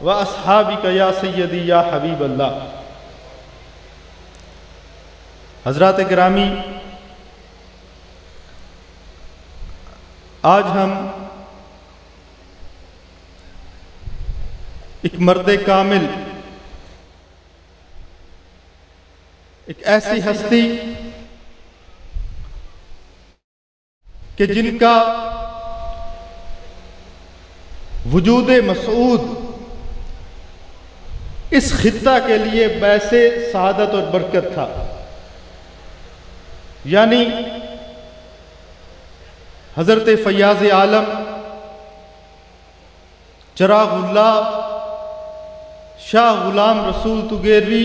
व अस्हाबिका या सय्यदी या हबीब अल्लाह। हज़रात गिरामी, आज हम एक मर्द कामिल, एक ऐसी हस्ती कि जिनका वजूद मसूद इस खित्ता के लिए बैसे सआदत और बरकत था, यानी हज़रत फ़याज़ आलम चिरागुल्लाह शाह गुलाम रसूल तुगेरवी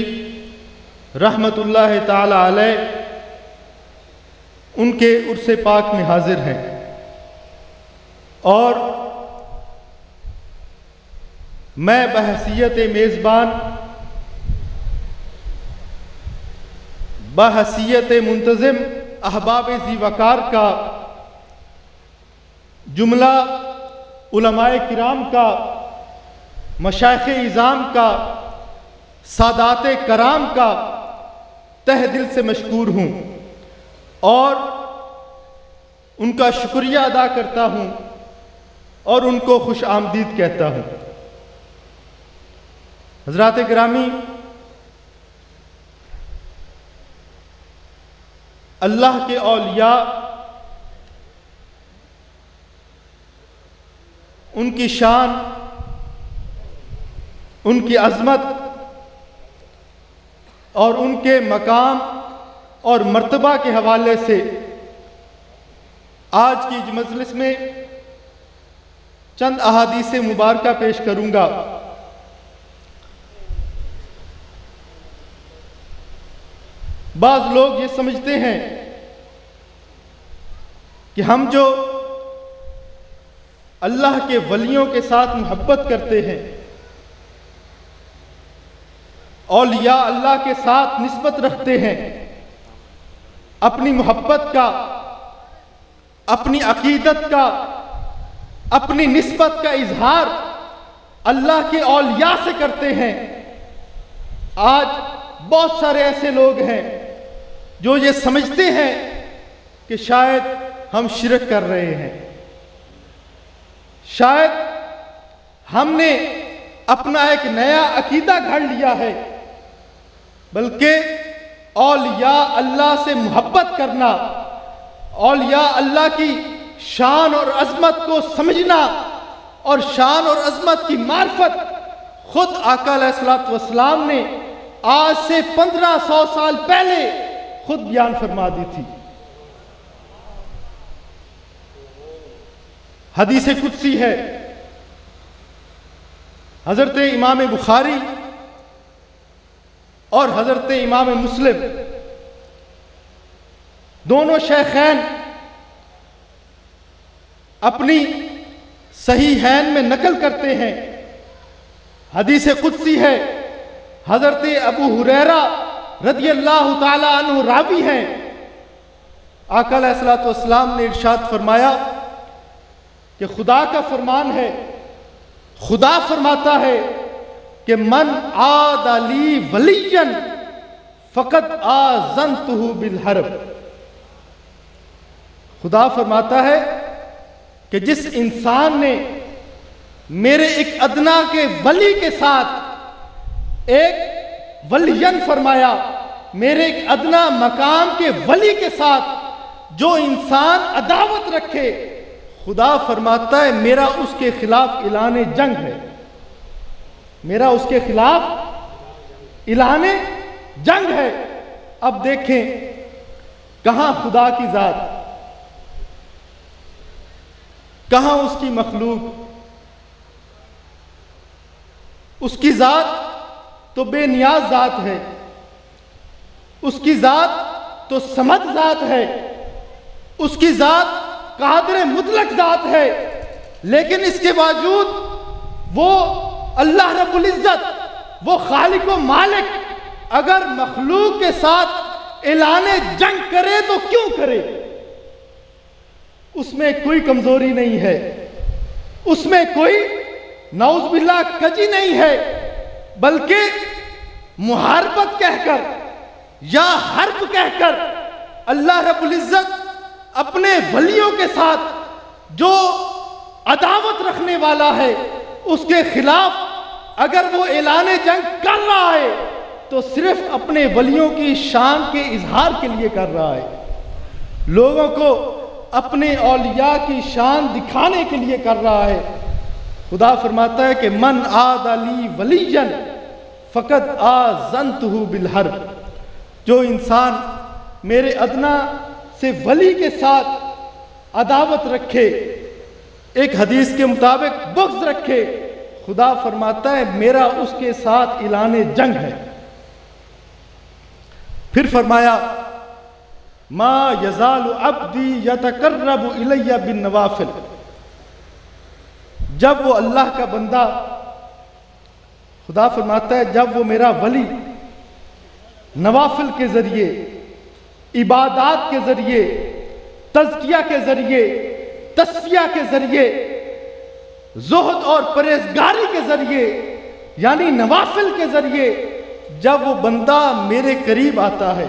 रहमतुल्लाह ताला अलैह उनके उर्से पाक में हाजिर हैं। और मैं बहसीयत मेज़बान, बहसीयत मुंतज़िम अहबाब ज़ी वक़ार का जुमला उलमाए किराम का, मशाइख़े इज़ाम का, सादाते कराम का तहे दिल से मशकूर हूँ और उनका शुक्रिया अदा करता हूँ और उनको खुश आमदीद कहता हूँ। हज़रात गिरामी, अल्लाह के औलिया, उनकी शान, उनकी अज़मत और उनके मकाम और मर्तबा के हवाले से आज की इस मजलिस में चंद अहादीस मुबारका पेश करूंगा। बाज़ लोग ये समझते हैं कि हम जो अल्लाह के वलियों के साथ मोहब्बत करते हैं, औलिया अल्लाह के साथ निस्बत रखते हैं, अपनी मोहब्बत का, अपनी अकीदत का, अपनी निस्बत का इजहार अल्लाह के औलिया से करते हैं। आज बहुत सारे ऐसे लोग हैं जो ये समझते हैं कि शायद हम शिरक कर रहे हैं, शायद हमने अपना एक नया अकीदा घड़ लिया है, बल्कि औलिया अल्लाह से मोहब्बत करना, औलिया अल्लाह की शान और अज़मत को समझना और शान और अज़मत की मार्फत खुद आका अलैहिस्सलातु वस्सलाम ने आज से 1500 साल पहले खुद बयान फरमा दी थी। हदीस कुदसी है, हज़रत इमाम बुखारी और हज़रत इमाम मुस्लिम दोनों शेखैन अपनी सहीहैन में नकल करते हैं। हदीस कुदसी है, हज़रत अबू हुरैरा रज़ियल्लाहु ताला अन्हु रावी हैं। आका अलैहिस्सलातु वस्सलाम ने इरशाद फरमाया कि खुदा का फरमान है, खुदा फरमाता है कि मन आदली वलियन फ़क़द आज़नतुहु बिल हर्ब। खुदा फरमाता है कि जिस इंसान ने मेरे एक अदना के वली के साथ, एक वलियन फरमाया, मेरे एक अदना मकाम के वली के साथ जो इंसान अदावत रखे, खुदा फरमाता है मेरा उसके खिलाफ ऐलान जंग है, मेरा उसके खिलाफ ऐलान जंग है। अब देखें कहां खुदा की जात, कहां उसकी मखलूक। उसकी जात तो बेनियाज जात है, उसकी जात तो समद जात है, उसकी जात कादिर मुतलक जात है, लेकिन इसके बावजूद वो अल्लाह रब्बुल इज्जत, वो खालिक व मालिक अगर मखलूक के साथ ऐलाने जंग करे तो क्यों करे? उसमें कोई कमजोरी नहीं है, उसमें कोई नाउज़ बिल्लाह कजी नहीं है, बल्कि मुहारबत कहकर या हर्ब कहकर अल्लाह रब्बुल इज़्ज़त अपने वलियों के साथ जो अदावत रखने वाला है उसके खिलाफ अगर वो ऐलान जंग कर रहा है तो सिर्फ अपने वलियों की शान के इजहार के लिए कर रहा है, लोगों को अपने औलिया की शान दिखाने के लिए कर रहा है। खुदा फरमाता है कि मन आद अली वलियन फ़क़द आज़न्तहु बिल हर्ब, जो इंसान मेरे अदना से वली के साथ अदावत रखे, एक हदीस के मुताबिक बुग़्ज़ रखे, खुदा फरमाता है मेरा उसके साथ ऐलान जंग है। फिर फरमाया मा यज़ालु अब्दी यतकर्रबु इलैया बिन नवाफिल, जब वो अल्लाह का बंदा, खुदा फरमाता है जब वो मेरा वली नवाफिल के ज़रिए, इबादात के ज़रिए, तज़किया के ज़रिए, तस्फिया के ज़रिए, ज़ुहद और परहेज़गारी के ज़रिए यानी नवाफिल के ज़रिए जब वो बंदा मेरे करीब आता है,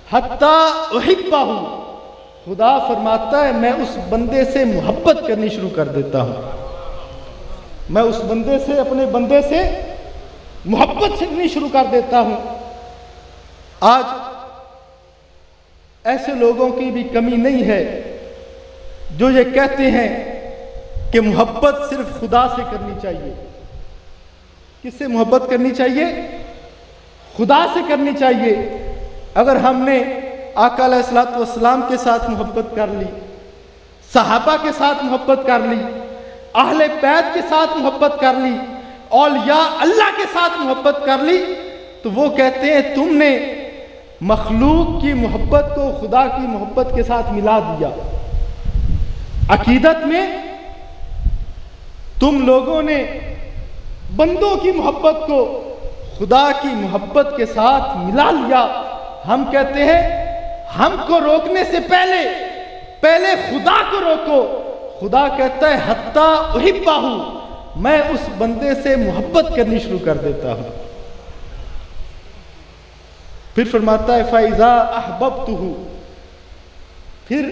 हत्ता उहिब्बहु, खुदा फरमाता है मैं उस बंदे से मोहब्बत करनी शुरू कर देता हूँ, मैं उस बंदे से, अपने बंदे से मोहब्बत करनी शुरू कर देता हूँ। आज ऐसे लोगों की भी कमी नहीं है जो ये कहते हैं कि मोहब्बत सिर्फ खुदा से करनी चाहिए। किससे मोहब्बत करनी चाहिए? खुदा से करनी चाहिए। अगर हमने आका अलैहिस्सलातु वस्सलाम के साथ मोहब्बत कर ली, सहाबा के साथ मोहब्बत कर ली, अहले बैत के साथ मोहब्बत कर ली, औलिया अल्लाह के साथ मोहब्बत कर ली, तो वो कहते हैं तुमने मखलूक की मोहब्बत को खुदा की मोहब्बत के साथ मिला दिया। अकीदत में तुम लोगों ने बंदों की मोहब्बत को खुदा की मोहब्बत के साथ मिला लिया। हम कहते हैं हमको रोकने से पहले खुदा को रोको। खुदा कहता है हत्ता उहिब्बहु, मैं उस बंदे से मोहब्बत करनी शुरू कर देता हूं। फिर फरमाता है फ़ाइज़ा अहबब्तुहु, फिर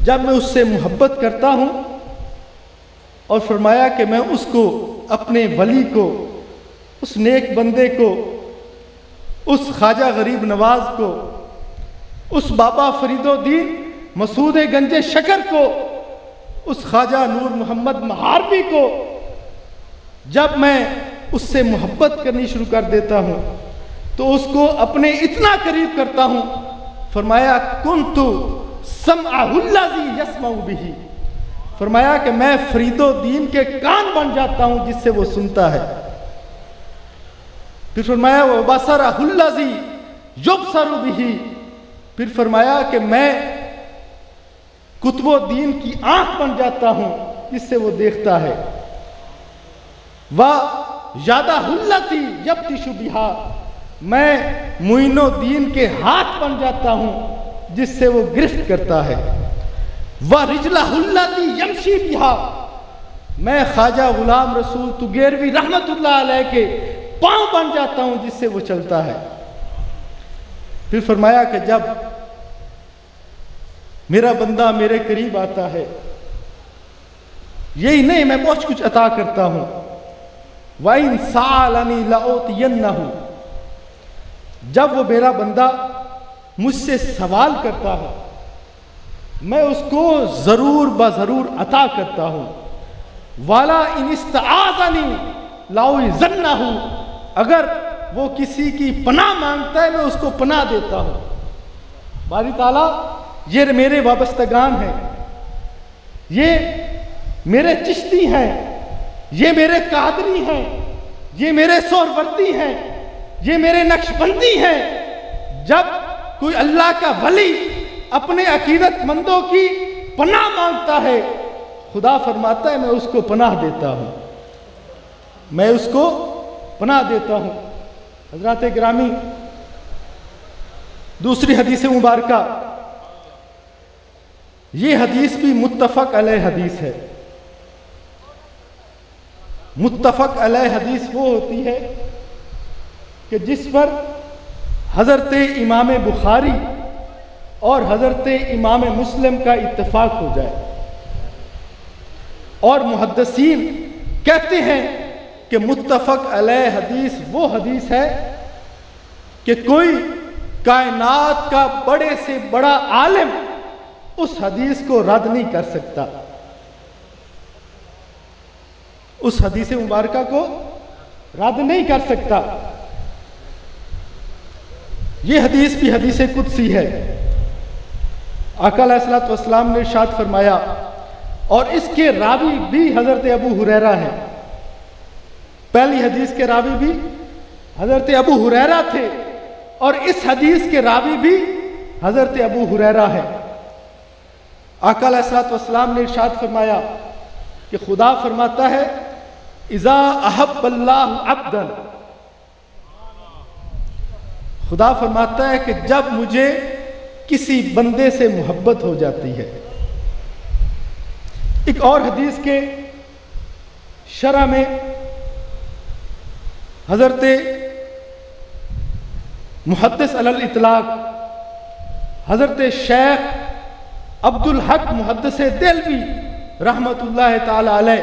जब मैं उससे मोहब्बत करता हूं, और फरमाया कि मैं उसको, अपने वली को, उस नेक बंदे को, उस ख्वाजा गरीब नवाज को, उस बाबा फरीदुद्दीन मसूद गंजे शकर को, उस ख्वाजा नूर मोहम्मद महारवी को जब मैं उससे मोहब्बत करनी शुरू कर देता हूँ तो उसको अपने इतना करीब करता हूँ। फरमाया कुन्तु समअहुल्लज़ी यसमउ बिही, फरमाया कि मैं फरीदुद्दीन के कान बन जाता हूँ जिससे वो सुनता है। फिर फरमाया वो बसरहुल्लज़ी युबसरु बिही, फिर फरमाया कि मैं कुतुबुद्दीन की आंख बन जाता हूं जिससे वो देखता है। वह यादहुल्लती यब्तिशु बिहा, मैं मुइनुद्दीन के हाथ बन जाता हूं जिससे वो गिरफ्त करता है। वह रिजलहुल्लती यमशी बिहा, मैं ख्वाजा गुलाम रसूल तुगेरवी रहमतुल्लाह अलैह के पांव बन जाता हूं जिससे वो चलता है। फिर फरमाया कि जब मेरा बंदा मेरे करीब आता है, यही नहीं मैं बहुत कुछ अता करता हूं। वाइन सालनी लउतियन्नहु, जब वो मेरा बंदा मुझसे सवाल करता है मैं उसको जरूर बजरूर अता करता हूं। वाला इन इस्तआज़नी लाउइज़न्नहु, अगर वो किसी की पनाह मांगता है मैं उसको पनाह देता हूं। बारी ताला ये मेरे वाबस्तगान हैं, ये मेरे चिश्ती हैं, ये मेरे कादरी हैं, ये मेरे सोहरवर्दी हैं, ये मेरे नक्शबंदी हैं। जब कोई अल्लाह का वली अपने अकीदतमंदों की पनाह मांगता है, खुदा फरमाता है मैं उसको पनाह देता हूं, मैं उसको पनाह देता हूं। हज़रात गिरामी, दूसरी हदीस मुबारका, ये हदीस भी मुत्तफक अलैह हदीस है। मुत्तफक अलैह हदीस वो होती है कि जिस पर हज़रत इमाम बुखारी और हज़रत इमाम मुस्लिम का इत्तेफाक हो जाए। और मुहद्दिसीन कहते हैं कि मुत्तफक अलैह हदीस वो हदीस है कि कोई कायनात का बड़े से बड़ा आलिम उस हदीस को रद्द नहीं कर सकता, उस हदीस मुबारका को रद्द नहीं कर सकता। ये हदीस भी हदीस कुदसी है। आका अलैहिस्सलातु वस्सलाम ने इरशाद फरमाया, और इसके रावी भी हजरत अबू हुरैरा है। पहली हदीस के रावी भी हजरत अबू हुरैरा थे और इस हदीस के रावी भी हजरत अबू हुरैरा है। आका अलैहिस्सलातु वस्सलाम ने इरशाद फरमाया कि खुदा फरमाता है, इज़ा अहब्बल्लाहु अब्दन, खुदा फरमाता है कि जब मुझे किसी बंदे से मोहब्बत हो जाती है। एक और हदीस के शरह में हजरत मुहद्दिस अलल इतलाक हजरत शेख अब्दुल हक मुहद्दिस देलवी रहमतुल्लाह ताला अलैह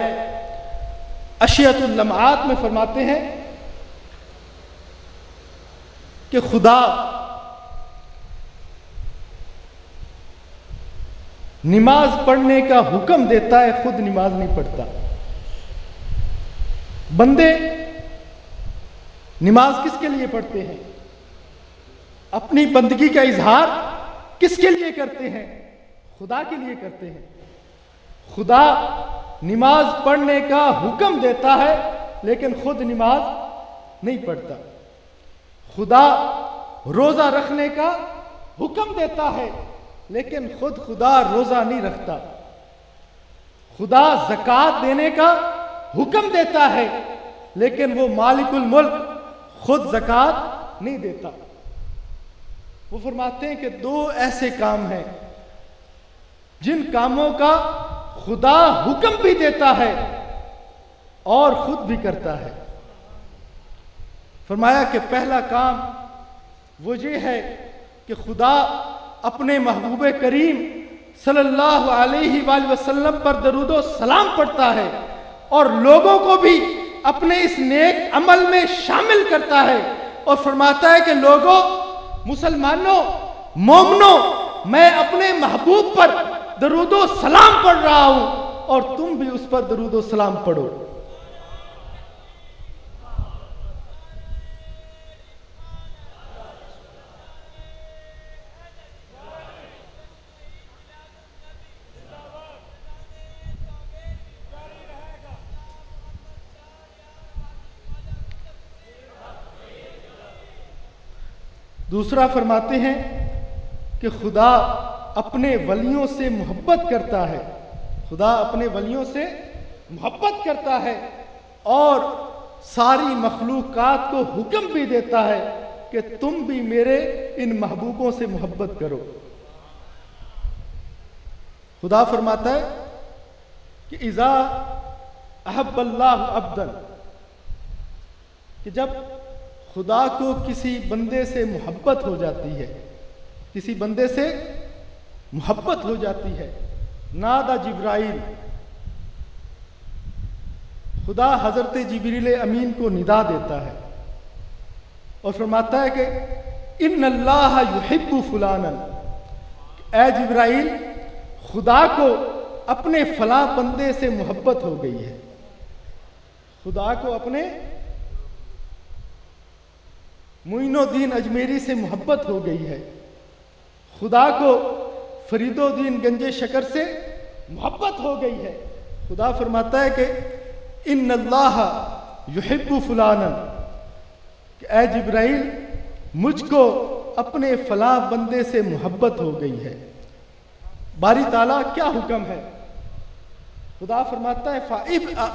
अशियतुल लम्हात में फरमाते हैं कि खुदा नमाज पढ़ने का हुक्म देता है, खुद नमाज नहीं पढ़ता। बंदे नमाज किसके लिए पढ़ते हैं? अपनी बंदगी का इजहार किसके लिए करते हैं? खुदा के लिए करते हैं। खुदा नमाज पढ़ने का हुक्म देता है लेकिन खुद नमाज नहीं पढ़ता। खुदा रोजा रखने का हुक्म देता है लेकिन खुद खुदा रोजा नहीं रखता। खुदा ज़कात देने का हुक्म देता है लेकिन वो मालिकुल मुल्क खुद ज़कात नहीं देता। वो फरमाते हैं कि दो ऐसे काम हैं जिन कामों का खुदा हुक्म भी देता है और खुद भी करता है। फरमाया कि पहला काम वो ये है कि खुदा अपने महबूब करीम सल्लल्लाहु अलैहि वसल्लम पर दरूदो सलाम पढ़ता है और लोगों को भी अपने इस नेक अमल में शामिल करता है और फरमाता है कि लोगों, मुसलमानों, मोमिनों, मैं अपने महबूब पर दरूदो सलाम पढ़ रहा हूं और तुम भी उस पर दरूदो सलाम पढ़ो। दूसरा फरमाते हैं कि खुदा अपने वलियों से मोहब्बत करता है। खुदा अपने वलियों से मोहब्बत करता है और सारी मखलूकात को हुक्म भी देता है कि तुम भी मेरे इन महबूबों से मोहब्बत करो। खुदा फरमाता है कि इज़ा अहब्बल्लाहु अब्दन, कि जब खुदा को किसी बंदे से मोहब्बत हो जाती है, किसी बंदे से मोहब्बत हो जाती है, नादा जिब्राइल, खुदा हजरत जिब्रील अमीन को निदा देता है और फरमाता है कि इन्नल्लाह युहिब्बु फुलानन, ऐ जिब्राइल, खुदा को अपने फला बंदे से मोहब्बत हो गई है। खुदा को अपने मुइनुद्दीन अजमेरी से मोहब्बत हो गई है। खुदा को फरीदुद्दीन गंजे शकर से मोहब्बत हो गई है। खुदा फरमाता है कि इन्नल्लाह युहिब्बु फुलानन, कि ऐ जिब्राइल, मुझको अपने फला बंदे से मोहब्बत हो गई है। बारी ताला क्या हुक्म है? खुदा फरमाता है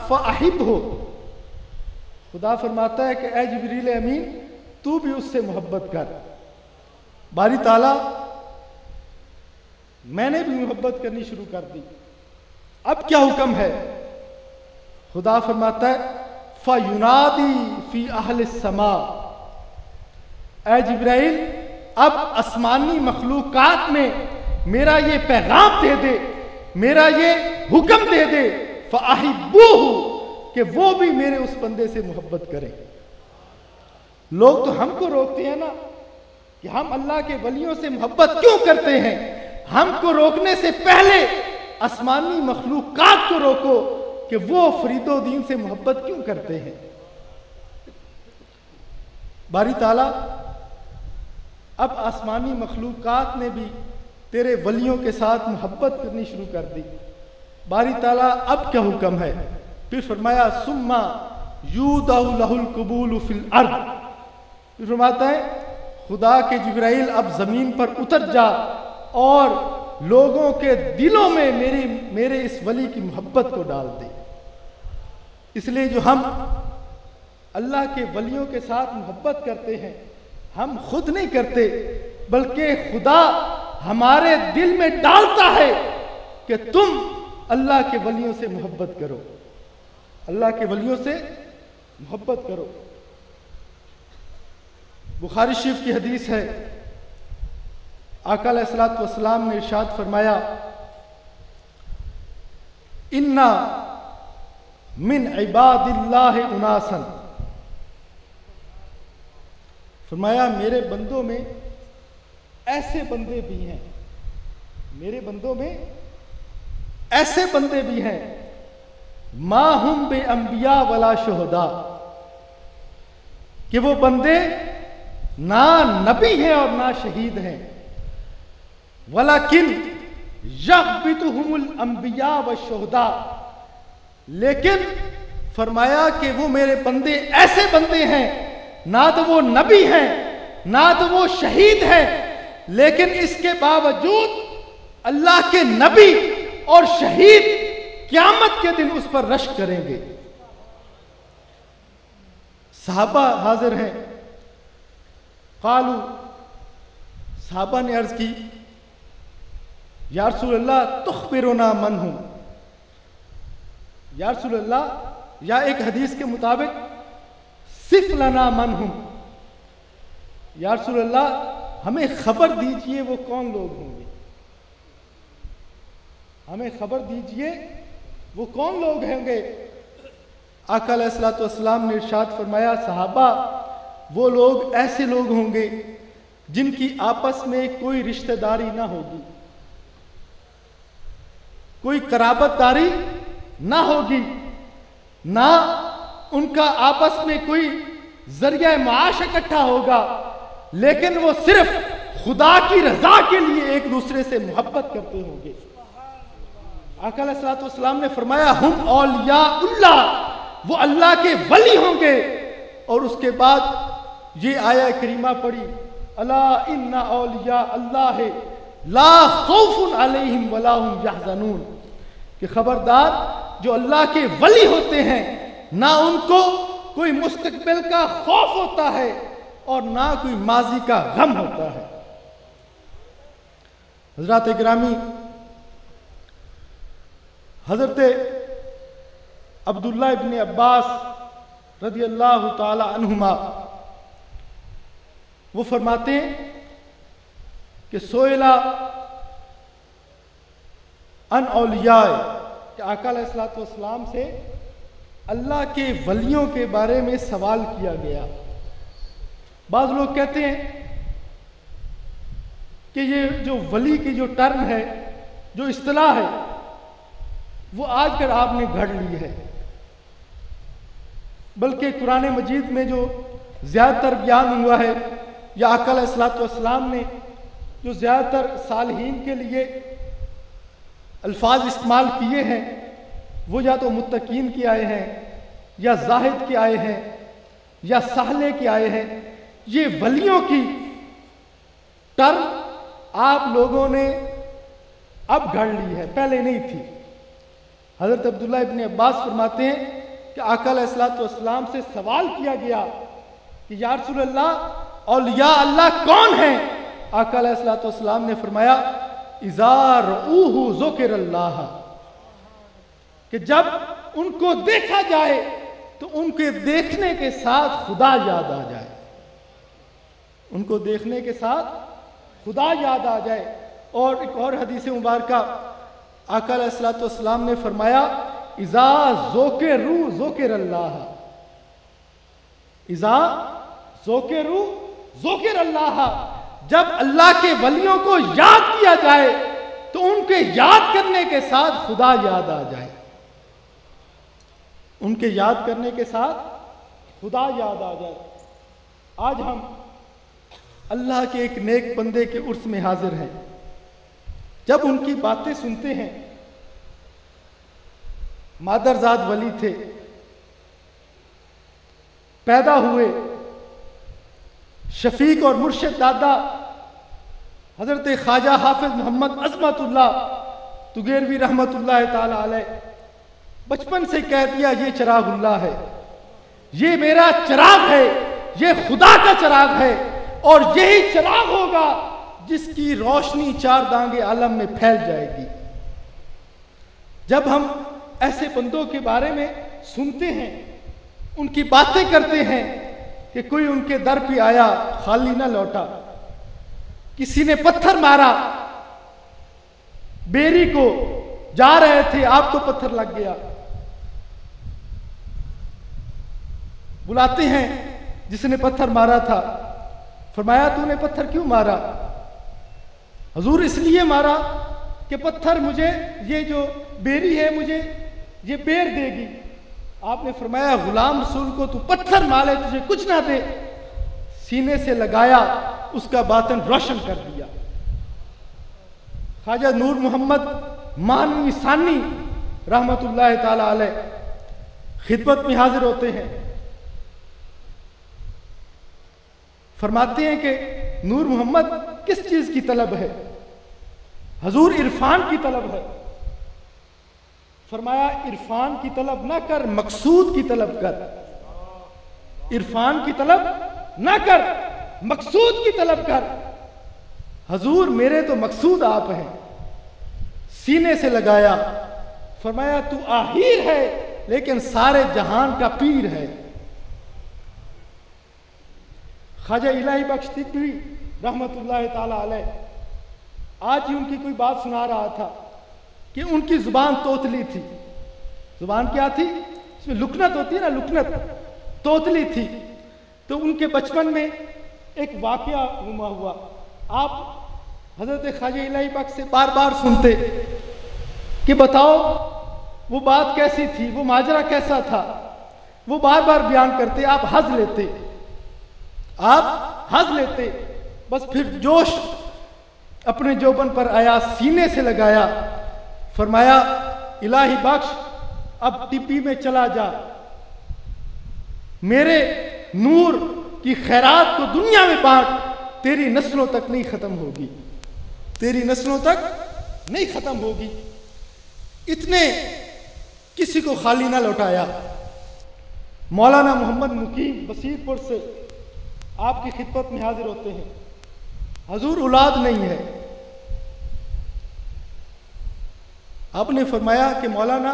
फ़ाहिब हो। खुदा फरमाता है कि ऐ जिब्रील अमीन, तू भी उससे मोहब्बत कर। बारी ताला मैंने भी मोहब्बत करनी शुरू कर दी। अब क्या हुक्म है? खुदा फरमाता है फयुनादी फी अहल समा, ऐ जिब्राइल अब आसमानी मखलूकात में मेरा ये पैगाम दे दे, मेरा ये हुक्म दे दे, फ़अहिब्बूहु, कि वो भी मेरे उस बंदे से मोहब्बत करें। लोग तो हमको रोकते हैं ना कि हम अल्लाह के वलियों से मोहब्बत क्यों करते हैं। हमको रोकने से पहले आसमानी मखलूकात को रोको कि वो फरीदोद्दीन से मोहब्बत क्यों करते हैं। बारी ताला अब आसमानी मखलूकात ने भी तेरे वलियों के साथ मोहब्बत करनी शुरू कर दी। बारी ताला अब क्या हुक्म है, फिर फरमाया सुम्मा यूदउ लहुल कबूल फिल अर्द, फिर फरमाता है खुदा के जिब्राइल अब जमीन पर उतर जा और लोगों के दिलों में मेरे इस वली की मोहब्बत को डाल दे। इसलिए जो हम अल्लाह के वलियों के साथ मोहब्बत करते हैं, हम खुद नहीं करते, बल्कि खुदा हमारे दिल में डालता है कि तुम अल्लाह के वलियों से मोहब्बत करो, अल्लाह के वलियों से मोहब्बत करो। बुखारी शरीफ की हदीस है, आका अलैहिस्सलातु वस्सलाम ने इरशाद फरमाया, इन्ना मिन इबादिल्लाहि उनासन, फरमाया मेरे बंदों में ऐसे बंदे भी हैं, मेरे बंदों में ऐसे बंदे भी हैं, मा हुम बे अंबिया वला शुहदा, कि वो बंदे ना नबी हैं और ना शहीद हैं, वलाकिन यग़बितुहुमुल अंबिया व शुहदा, लेकिन फरमाया कि वो मेरे बंदे ऐसे बंदे हैं, ना तो वो नबी हैं ना तो वो शहीद हैं, लेकिन इसके बावजूद अल्लाह के नबी और शहीद क़यामत के दिन उस पर रश्क करेंगे। सहाबा हाजिर हैं, कालू, सहाबा ने अर्ज की, या रसूलल्लाह तुखबिरुना मन हूं, या रसूलल्लाह, या एक हदीस के मुताबिक सिफ लना मन हूं, या रसूलल्लाह हमें खबर दीजिए वो कौन लोग होंगे, हमें खबर दीजिए वो कौन लोग होंगे। आका अलैहिस्सलातु वस्सलाम ने इरशाद फरमाया, सहाबा वो लोग ऐसे लोग होंगे जिनकी आपस में कोई रिश्तेदारी ना होगी, कोई कराबतदारी ना होगी, ना उनका आपस में कोई जरिया माश इकट्ठा होगा, लेकिन वो सिर्फ खुदा की रजा के लिए एक दूसरे से मोहब्बत करते होंगे। आका अलैहिस्सलातु वस्सलाम ने फरमाया, हुम औलियाउल्लाह, वो अल्लाह के वली होंगे। और उसके बाद ये आया करीमा पढ़ी, अला इन्ना औलिया अल्लाह ला खौफुन अलैहिम वला हुम यहज़नून, कि खबरदार जो अल्लाह के वली होते हैं ना उनको कोई मुस्तकबिल का खौफ होता है और ना कोई माजी का गम होता है। हज़रात गिरामी, हज़रत अब्दुल्लाह इब्न अब्बास रज़ी अल्लाह ताला अन्हुमा वो फरमाते हैं कि सोयला अन औलिया, कि आका अलैहिस्सलातु वस्सलाम से अल्लाह के वलियों के बारे में सवाल किया गया। बाज़ लोग कहते हैं कि ये जो वली की जो टर्म है, जो इस्तिलाह है, वो आज कर आपने घड़ ली है, बल्कि कुरान मजीद में जो ज़्यादातर बयान हुआ है या आका अलैहिस्सलातु वस्सलाम ने जो ज़्यादातर सालिहीन के लिए अल्फाज इस्तेमाल किए हैं, वो या तो मुत्तकीन के आए हैं या जाहिद के आए हैं या साहले के आए हैं। ये वलियों की टर्म आप लोगों ने अब घड़ ली है, पहले नहीं थी। हज़रत अब्दुल्ला इब्न अब्बास फरमाते हैं कि आका अलैहिस्सलातु वस्सलाम से सवाल किया गया कि या रसूलल्लाह, औलिया अल्लाह कौन है? आका अलैहिस्सलातु वस्सलाम ने फरमाया, इज़ा रऊहु ज़ुकिरल्लाह, कि जब उनको देखा जाए तो उनके देखने के साथ खुदा याद आ जाए, उनको देखने के साथ खुदा याद आ जाए। और एक और हदीस मुबारक आका अलैहिस्सलातु वस्सलाम ने फरमाया, इज़ा ज़ोकिरू ज़ोकिर अल्लाह, इज़ा ज़ोकिरू ज़ोकिर अल्लाह, जब अल्लाह के वलियों को याद किया जाए तो उनके याद करने के साथ खुदा याद आ जाए, उनके याद करने के साथ खुदा याद आ जाए। आज हम अल्लाह के एक नेक बंदे के उर्स में हाजिर हैं। जब उनकी बातें सुनते हैं, मादरजाद वली थे, पैदा हुए, शफीक और मुर्शिद दादा हजरत ख्वाजा हाफिज मोहम्मद अजमतुल्लाह तुगेरवी रहमतुल्लाह ताला अलैह बचपन से कह दिया, ये चिरागुल्लाह है, ये मेरा चिराग है, ये खुदा का चिराग है, और यही चिराग होगा जिसकी रोशनी चार दांगे आलम में फैल जाएगी। जब हम ऐसे बंदों के बारे में सुनते हैं, उनकी बातें करते हैं कि कोई उनके दर पे आया खाली ना लौटा, किसी ने पत्थर मारा बेरी को, जा रहे थे आपको पत्थर लग गया, बुलाते हैं जिसने पत्थर मारा था, फरमाया तूने पत्थर क्यों मारा? हुजूर इसलिए मारा कि पत्थर मुझे, ये जो बेरी है मुझे ये बेर देगी। आपने फरमाया गुलाम रसूल को तू पत्थर मारे तुझे कुछ ना दे, सीने से लगाया, उसका बातन रोशन कर दिया। ख्वाजा नूर मोहम्मद मानवी सानी रहमतुल्लाह ताला अलैह खिदमत में हाजिर होते हैं, फरमाते हैं कि नूर मोहम्मद किस चीज की तलब है? हजूर इरफान की तलब है। फरमाया इरफान की तलब ना कर, मकसूद की तलब कर। इरफान की तलब ना कर, मकसूद की तलब कर। हजूर मेरे तो मकसूद आप हैं। सीने से लगाया, फरमाया तू आहिर है लेकिन सारे जहान का पीर है। ख्वाजा इलाही बख्श तिकवी रहमतुल्लाह ताला अलैह, आज ही उनकी कोई बात सुना रहा था कि उनकी जुबान तोतली थी। जुबान क्या थी? इसमें लुकनत होती है ना, लुकनत, तोतली थी। तो उनके बचपन में एक वाकया नुमा हुआ। आप हजरत ख्वाजा इलाही बख्श से बार बार सुनते कि बताओ वो बात कैसी थी, वो माजरा कैसा था। वो बार बार बयान करते, आप हंस लेते, आप हंस लेते। बस फिर जोश अपने जोबन पर आया, सीने से लगाया, फरमाया इलाही बख्श अब टिप्पी में चला जा, मेरे नूर की खैरात को दुनिया में बांट, तेरी नस्लों तक नहीं खत्म होगी, तेरी नस्लों तक नहीं खत्म होगी। इतने किसी को खाली ना लौटाया। मौलाना मोहम्मद मुकीम बसीरपुर से आपकी खिदमत में हाजिर होते हैं। हजूर औलाद नहीं है। आपने फरमाया कि मौलाना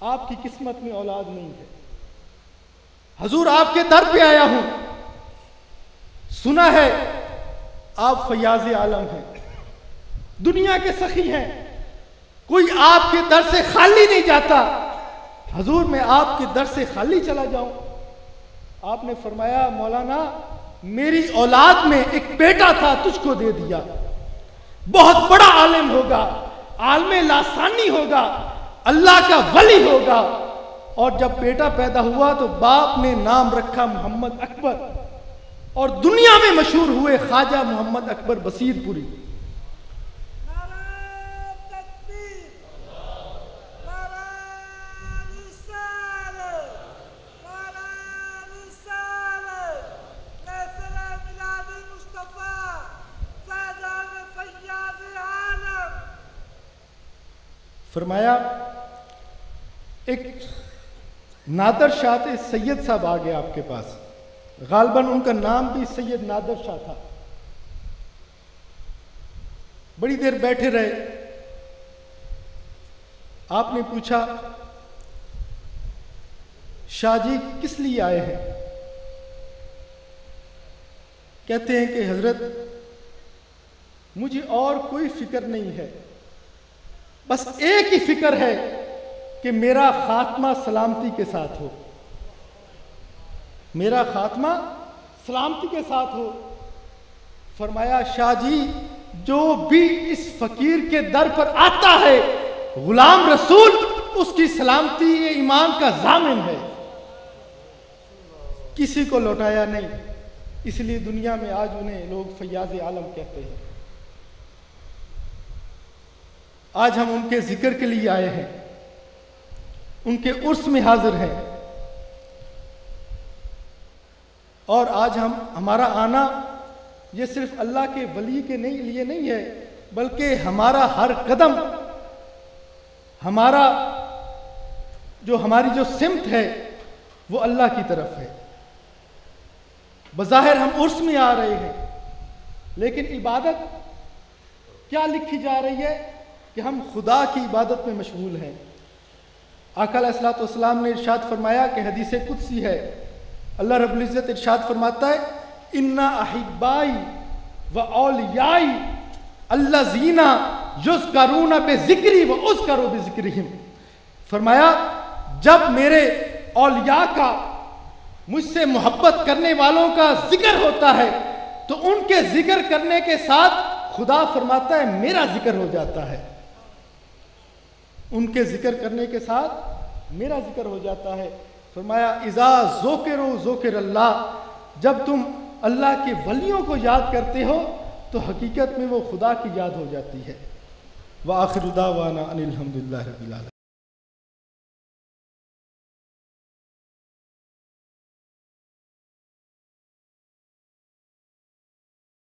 आपकी किस्मत में औलाद नहीं है। हजूर आपके दर पे आया हूं, सुना है आप फयाज आलम हैं, दुनिया के सखी हैं, कोई आपके दर से खाली नहीं जाता। हजूर मैं आपके दर से खाली चला जाऊं? आपने फरमाया मौलाना मेरी औलाद में एक बेटा था, तुझको दे दिया, बहुत बड़ा आलिम होगा, आलमे लासानी होगा, अल्लाह का वली होगा। और जब बेटा पैदा हुआ तो बाप ने नाम रखा मोहम्मद अकबर, और दुनिया में मशहूर हुए ख्वाजा मोहम्मद अकबर बसीरपुरी। फरमाया एक नादर शाह थे, सैयद साहब आ गए आपके पास, गालबन उनका नाम भी सैयद नादर शाह था। बड़ी देर बैठे रहे। आपने पूछा शाह जी किस लिए आए हैं? कहते हैं कि हजरत मुझे और कोई फिक्र नहीं है, बस एक ही फिक्र है कि मेरा खात्मा सलामती के साथ हो, मेरा खात्मा सलामती के साथ हो। फरमाया शाह जी जो भी इस फकीर के दर पर आता है गुलाम रसूल उसकी सलामती ये ईमान का जामिन है, किसी को लौटाया नहीं। इसलिए दुनिया में आज उन्हें लोग फैयाज आलम कहते हैं। आज हम उनके जिक्र के लिए आए हैं, उनके उर्स में हाजिर हैं। और आज हमारा आना ये सिर्फ अल्लाह के वली के लिए नहीं है, बल्कि हमारा हर कदम, हमारी जो सिमत है वो अल्लाह की तरफ है। बज़ाहिर हम उर्स में आ रहे हैं, लेकिन इबादत क्या लिखी जा रही है कि हम खुदा की इबादत में मशगूल हैं। आका अलैहिस्सलातु वस्सलाम ने इरशाद फरमाया कि हदीस कुदसी है, अल्लाह रब्बुल इज़्ज़त इरशाद फरमाता है इन्ना अहिब्बाई व औलियाई अल्लज़ीना युज़करूना बिज़िक्री व उज़करू बिज़िक्रिहिम। फरमाया जब मेरे औलिया का, मुझसे मोहब्बत करने वालों का जिक्र होता है तो उनके जिक्र करने के साथ खुदा फरमाता है मेरा जिक्र हो जाता है। उनके जिक्र करने के साथ मेरा जिक्र हो जाता है। फरमाया इज़ा ज़ोकिरू ज़ोकिर अल्लाह, जब तुम अल्लाह के वलियों को याद करते हो तो हकीकत में वो खुदा की याद हो जाती है। व आखिरु दावाना अनिल हम्दुलिल्लाहि रब्बिल आलमीन।